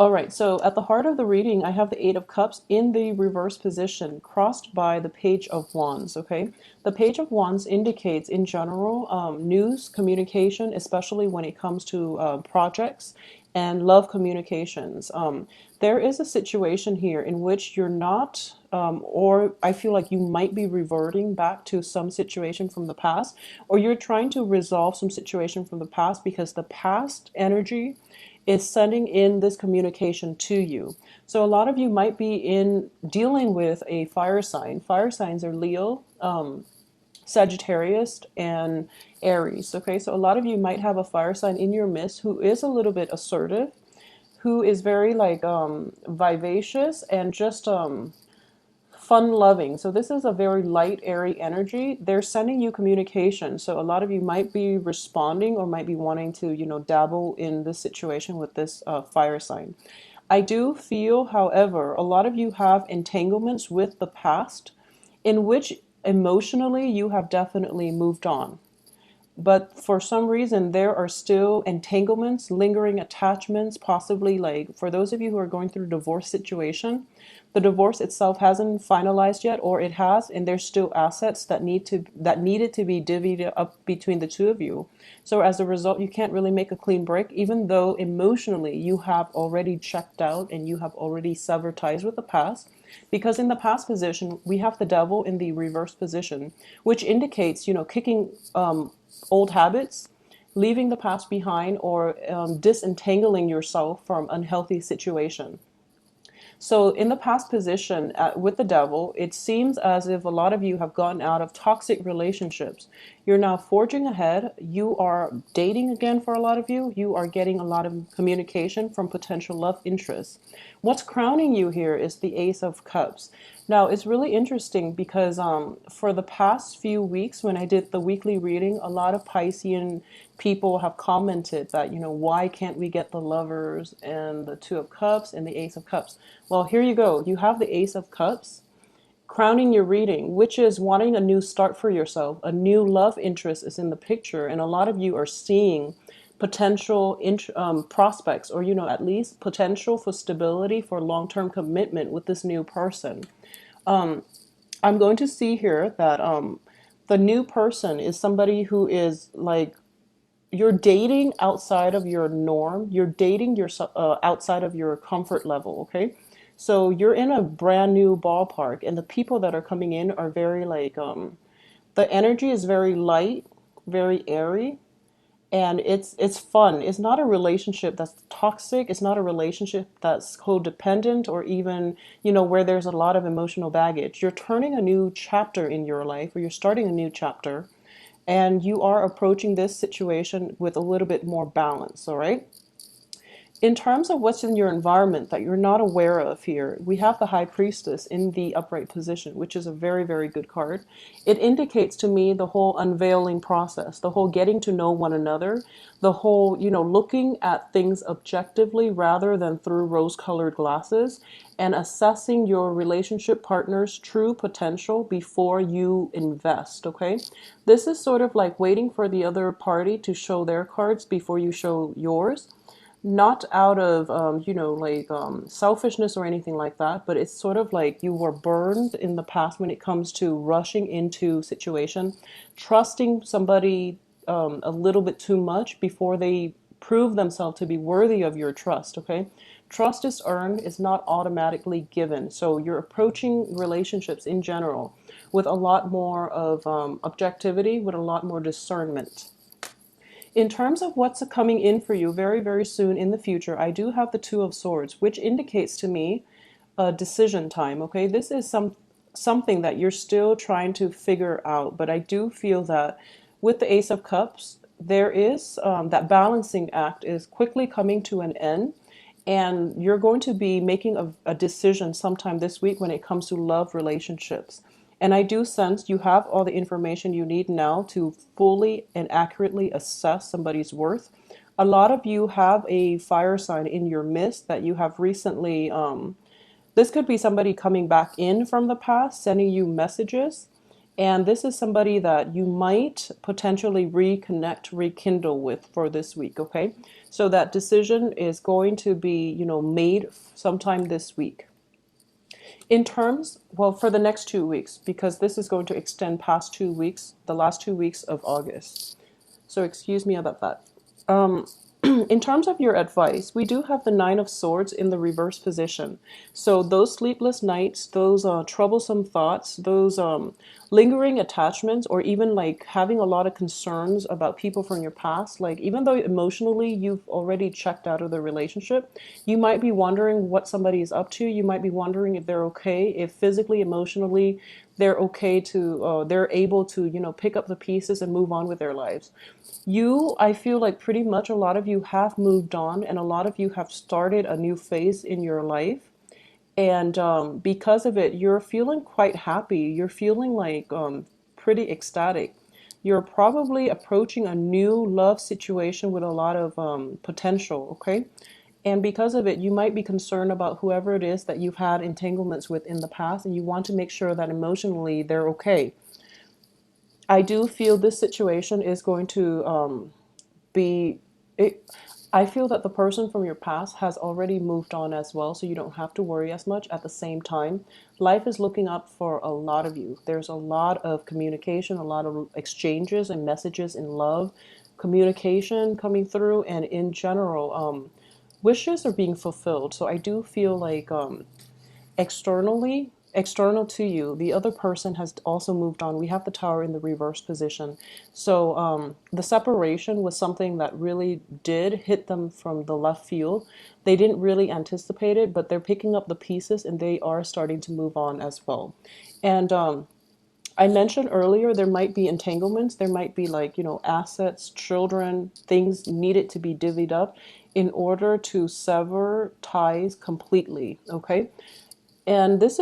All right, so at the heart of the reading, I have the Eight of Cups in the reverse position, crossed by the Page of Wands, okay? The Page of Wands indicates, in general, news, communication, especially when it comes to projects and love communications. There is a situation here in which you're not, or I feel like you might be reverting back to some situation from the past, or you're trying to resolve some situation from the past because the past energy is sending in this communication to you. So a lot of you might be in dealing with a fire sign. Fire signs are Leo, Sagittarius, and Aries. Okay, so a lot of you might have a fire sign in your midst who is a little bit assertive, who is very like vivacious and just fun loving. So this is a very light, airy energy. They're sending you communication. So a lot of you might be responding or might be wanting to, dabble in this situation with this fire sign. I do feel, however, a lot of you have entanglements with the past in which emotionally you have definitely moved on, but for some reason there are still entanglements, lingering attachments, possibly like for those of you who are going through a divorce situation, the divorce itself hasn't finalized yet, or it has, and there's still assets that needed to be divvied up between the two of you. So as a result, you can't really make a clean break, even though emotionally you have already checked out and you have already severed ties with the past. Because in the past position, we have the devil in the reverse position, which indicates, kicking old habits, leaving the past behind, or disentangling yourself from unhealthy situation. So in the past position with the devil, it seems as if a lot of you have gotten out of toxic relationships. You're now forging ahead. You are dating again for a lot of you. You are getting a lot of communication from potential love interests. What's crowning you here is the Ace of Cups. Now, it's really interesting because for the past few weeks, when I did the weekly reading, a lot of Piscean people have commented that, why can't we get the Lovers and the Two of Cups and the Ace of Cups? Well, here you go. You have the Ace of Cups crowning your reading, which is wanting a new start for yourself. A new love interest is in the picture, and a lot of you are seeing potential prospects, or at least potential for stability, for long-term commitment with this new person. I'm going to see here that the new person is somebody who is like, you're dating outside of your norm. You're dating yourself outside of your comfort level. Okay, so you're in a brand new ballpark, and the people that are coming in are very like the energy is very light, very airy, and it's fun. It's not a relationship that's toxic. It's not a relationship that's codependent, or even where there's a lot of emotional baggage. You're turning a new chapter in your life, or you're starting a new chapter, and you are approaching this situation with a little bit more balance. All right, in terms of what's in your environment that you're not aware of here, we have the High Priestess in the upright position, which is a very, very good card. It indicates to me the whole unveiling process, the whole getting to know one another, the whole, looking at things objectively rather than through rose-colored glasses, and assessing your relationship partner's true potential before you invest, okay? This is sort of like waiting for the other party to show their cards before you show yours, not out of selfishness or anything like that, but it's sort of like you were burned in the past when it comes to rushing into situation, trusting somebody a little bit too much before they prove themselves to be worthy of your trust. Okay, trust is earned, it's not automatically given. So you're approaching relationships in general with a lot more of objectivity, with a lot more discernment. In terms of what's coming in for you very, very soon in the future, I do have the Two of Swords, which indicates to me a decision time. Okay, this is something that you're still trying to figure out, but I do feel that with the Ace of Cups, there is that balancing act is quickly coming to an end, and you're going to be making a decision sometime this week when it comes to love relationships. And I do sense you have all the information you need now to fully and accurately assess somebody's worth. A lot of you have a fire sign in your midst that you have recently, this could be somebody coming back in from the past, sending you messages. And this is somebody that you might potentially reconnect, rekindle with for this week, okay? So that decision is going to be, made sometime this week. In terms, well, for the next 2 weeks, because this is going to extend past 2 weeks, the last 2 weeks of August. So excuse me about that. Um, in terms of your advice, we do have the Nine of Swords in the reverse position. So those sleepless nights, those troublesome thoughts, those lingering attachments, or even like having a lot of concerns about people from your past, like even though emotionally you've already checked out of the relationship, you might be wondering what somebody is up to. You might be wondering if they're okay, if physically, emotionally, they're okay to, they're able to, pick up the pieces and move on with their lives. I feel like pretty much a lot of you have moved on and a lot of you have started a new phase in your life. And because of it, you're feeling quite happy. You're feeling like pretty ecstatic. You're probably approaching a new love situation with a lot of potential, okay? And because of it, you might be concerned about whoever it is that you've had entanglements with in the past, and you want to make sure that emotionally they're okay. I do feel this situation is going to be it. I feel that the person from your past has already moved on as well, so you don't have to worry as much. At the same time, life is looking up for a lot of you. There's a lot of communication, a lot of exchanges and messages in love, communication coming through, and in general, wishes are being fulfilled. So I do feel like external to you, the other person has also moved on. We have the Tower in the reverse position. So the separation was something that really did hit them from the left field. They didn't really anticipate it, but they're picking up the pieces and they are starting to move on as well. And I mentioned earlier there might be entanglements. There might be like, assets, children, things needed to be divvied up in order to sever ties completely, okay? And this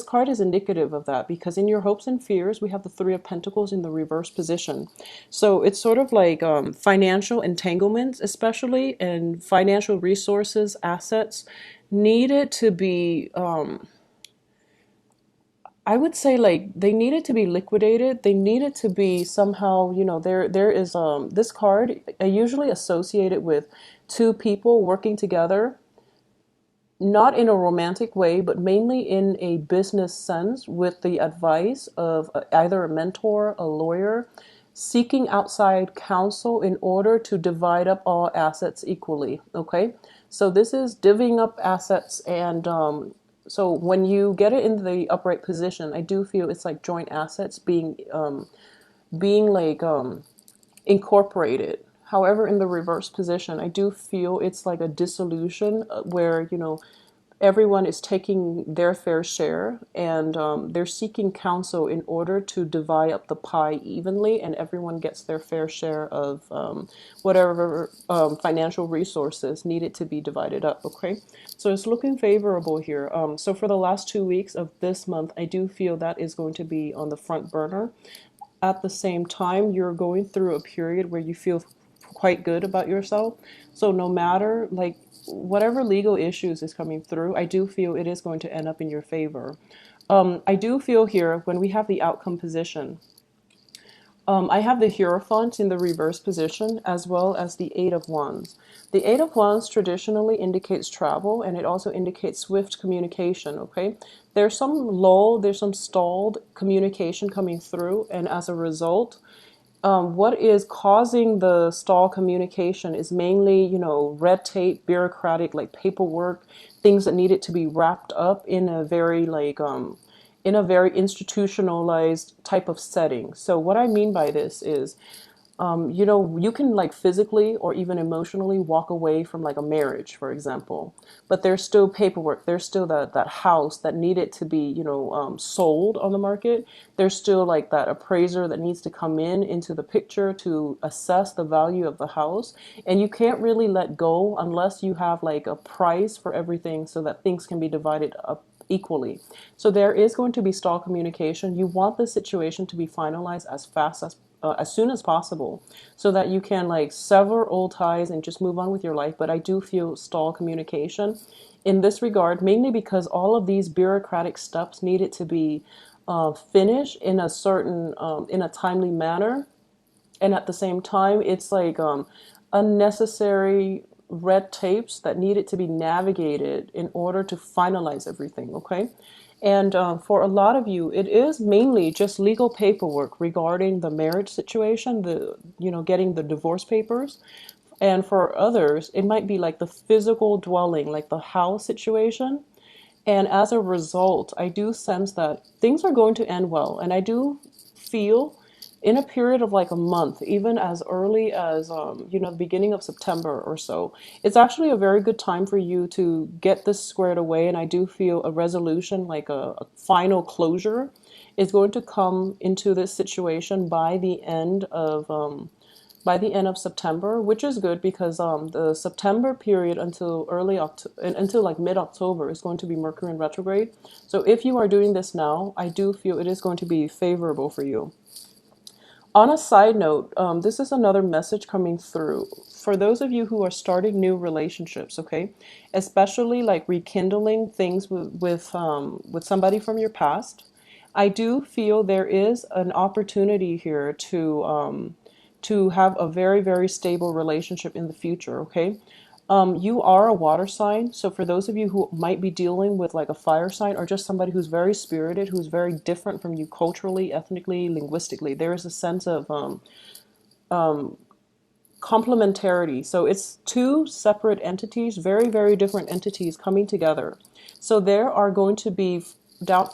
card is indicative of that because in your hopes and fears, we have the Three of Pentacles in the reverse position. So it's sort of like financial entanglements, especially, and financial resources, assets needed to be, I would say like they needed to be liquidated. They needed to be somehow, there is this card usually associated with two people working together, not in a romantic way, but mainly in a business sense with the advice of either a mentor, a lawyer, seeking outside counsel in order to divide up all assets equally. Okay, so this is divvying up assets, and so when you get it in the upright position, I do feel it's like joint assets being like incorporated. However, in the reverse position, I do feel it's like a dissolution where, everyone is taking their fair share and they're seeking counsel in order to divide up the pie evenly and everyone gets their fair share of whatever financial resources needed to be divided up, okay? So it's looking favorable here. So for the last 2 weeks of this month, I do feel that is going to be on the front burner. At the same time, you're going through a period where you feel quite good about yourself. So no matter like whatever legal issues is coming through, I do feel it is going to end up in your favor. I do feel here when we have the outcome position, I have the Hierophant in the reverse position as well as the Eight of Wands. The Eight of Wands traditionally indicates travel and it also indicates swift communication, okay? There's some lull, there's some stalled communication coming through, and as a result, what is causing the stall communication is mainly, red tape, bureaucratic, like paperwork, things that needed to be wrapped up in a very institutionalized type of setting. So what I mean by this is, you can like physically or even emotionally walk away from like a marriage, for example, but there's still paperwork. There's still that house that needed to be, sold on the market. There's still like that appraiser that needs to come into the picture to assess the value of the house. And you can't really let go unless you have like a price for everything so that things can be divided up equally. So there is going to be stall communication. You want the situation to be finalized as soon as possible so that you can like sever old ties and just move on with your life. But I do feel stall communication in this regard, mainly because all of these bureaucratic steps needed to be finish in a certain in a timely manner, and at the same time it's like unnecessary red tapes that needed to be navigated in order to finalize everything. Okay. And for a lot of you, it is mainly just legal paperwork regarding the marriage situation, the, you know, getting the divorce papers. And for others, it might be like the physical dwelling, like the house situation. And as a result, I do sense that things are going to end well. And I do feel in a period of like a month, even as early as, you know, the beginning of September or so, it's actually a very good time for you to get this squared away. And I do feel a resolution, like a final closure, is going to come into this situation by the end of September, which is good because the September period until early October, until like mid-October, is going to be Mercury in retrograde. So if you are doing this now, I do feel it is going to be favorable for you. On a side note, this is another message coming through for those of you who are starting new relationships. Okay, especially like rekindling things with somebody from your past. I do feel there is an opportunity here to have a very, very stable relationship in the future. Okay. You are a water sign, so for those of you who might be dealing with like a fire sign or just somebody who's very spirited, who's very different from you culturally, ethnically, linguistically, there is a sense of complementarity. So it's two separate entities, very, very different entities coming together. So there are going to be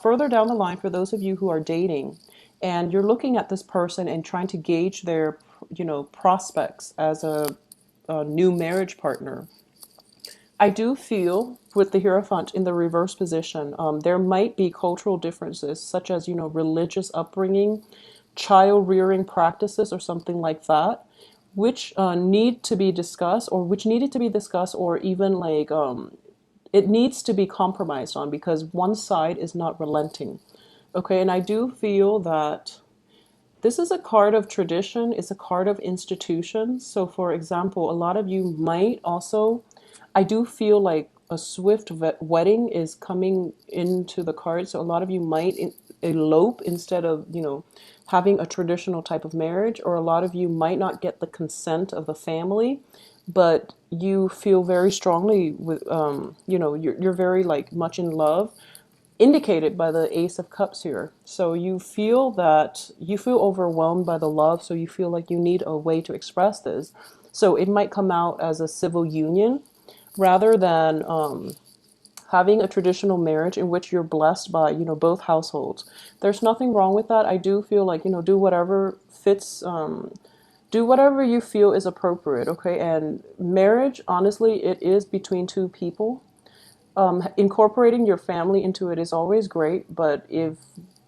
further down the line for those of you who are dating and you're looking at this person and trying to gauge their, you know, prospects as a new marriage partner. I do feel with the Hierophant in the reverse position, there might be cultural differences, such as, you know, religious upbringing, child rearing practices, or something like that, which need to be discussed, or which needed to be discussed, or even like it needs to be compromised on because one side is not relenting. Okay, and I do feel that this is a card of tradition, it's a card of institutions. So, for example, a lot of you might also, I do feel like a swift wedding is coming into the card. So, a lot of you might elope instead of, you know, having a traditional type of marriage, or a lot of you might not get the consent of the family, but you feel very strongly with, you know, you're very like much in love, indicated by the Ace of Cups here. So you feel that you feel overwhelmed by the love, so you feel like you need a way to express this. So it might come out as a civil union rather than having a traditional marriage in which you're blessed by, you know, both households. There's nothing wrong with that. I do feel like, you know, do whatever fits, do whatever you feel is appropriate. Okay. And marriage, honestly, it is between two people. Incorporating your family into it is always great, but if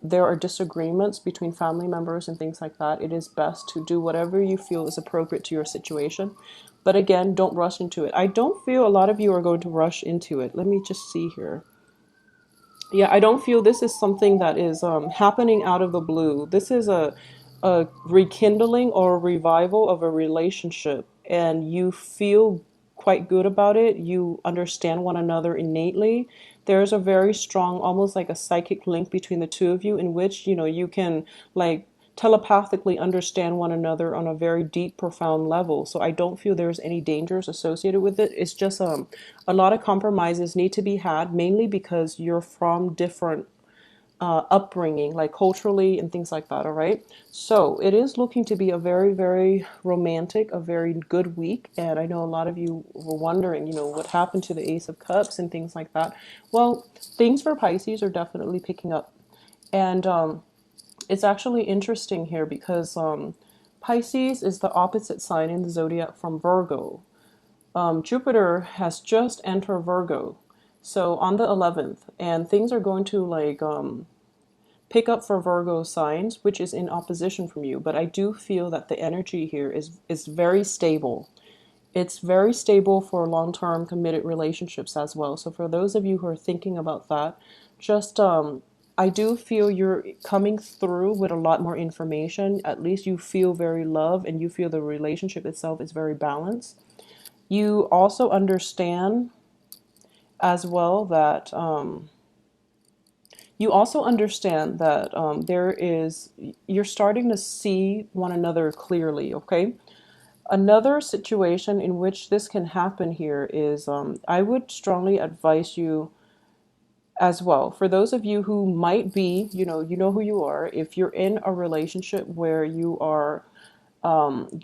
there are disagreements between family members and things like that, it is best to do whatever you feel is appropriate to your situation. But again, don't rush into it. I don't feel a lot of you are going to rush into it. Let me just see here. Yeah, I don't feel this is something that is happening out of the blue. This is a rekindling or a revival of a relationship, and you feel quite good about it. You understand one another innately. There's a very strong, almost like a psychic link between the two of you, in which, you know, you can like telepathically understand one another on a very deep, profound level. So I don't feel there's any dangers associated with it. It's just a lot of compromises need to be had, mainly because you're from different upbringing, like culturally and things like that. All right. So it is looking to be a very, very romantic, a very good week. And I know a lot of you were wondering, you know, what happened to the Ace of Cups and things like that. Well, things for Pisces are definitely picking up. And it's actually interesting here because Pisces is the opposite sign in the zodiac from Virgo. Jupiter has just entered Virgo, so on the 11th, and things are going to like pick up for Virgo signs, which is in opposition from you. But I do feel that the energy here is very stable. It's very stable for long-term committed relationships as well. So for those of you who are thinking about that, just I do feel you're coming through with a lot more information. At least you feel very loved and you feel the relationship itself is very balanced. You also understand as well that You also understand that you're starting to see one another clearly, okay? Another situation in which this can happen here is I would strongly advise you as well. For those of you who might be, you know who you are. If you're in a relationship where you are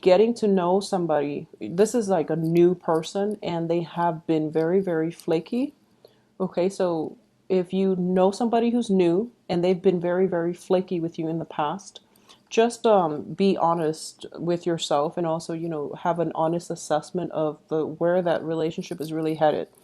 getting to know somebody, this is like a new person and they have been very, very flaky. Okay, so if you know somebody who's new and they've been very, very flaky with you in the past, just be honest with yourself and also, have an honest assessment of the where that relationship is really headed.